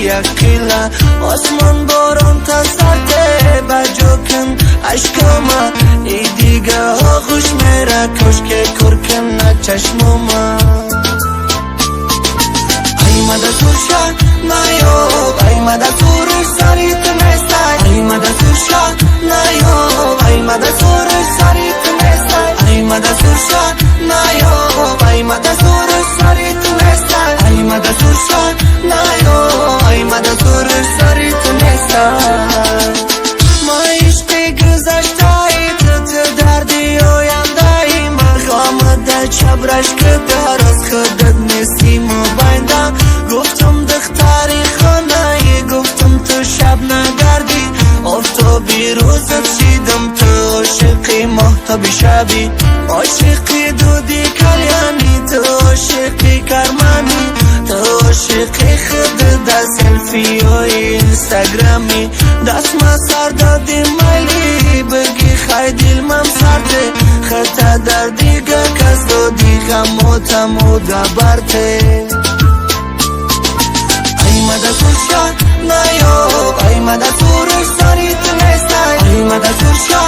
یقیلا آسمان باران تسرده بجوکن عشقما ای دیگه ها خوش میره کشک کرکن نه چشمما ای مده سوشا نیو ای مده سورش سری تنستای ای مده سوشا نیو ای مده سورش سری تنستای ای مده سوشا نیو ای مده سورش سری تنستای ای مده سوشا نیو ای مده سورش سری تنستای ما عشقی گذشتای تو دردی آیندهی مخام در چبرش که در از خودت نیستیم و بایندم گفتم دختری خانه گفتم تو شب نگردی آفتابی روزت شیدم تو عاشقی ماهتابی شبی عاشقی دودی کلیانی تو عاشقی کرمانی تو عاشقی خود در سلفی و اینستاگرامی دست ما سر دادی مالی بگی خی دلمم سرده خطا در دیگه کس دادی غموتم و دبرته ای مده سوشا نیو ای مده سورش سری تنستای ای مده سوشا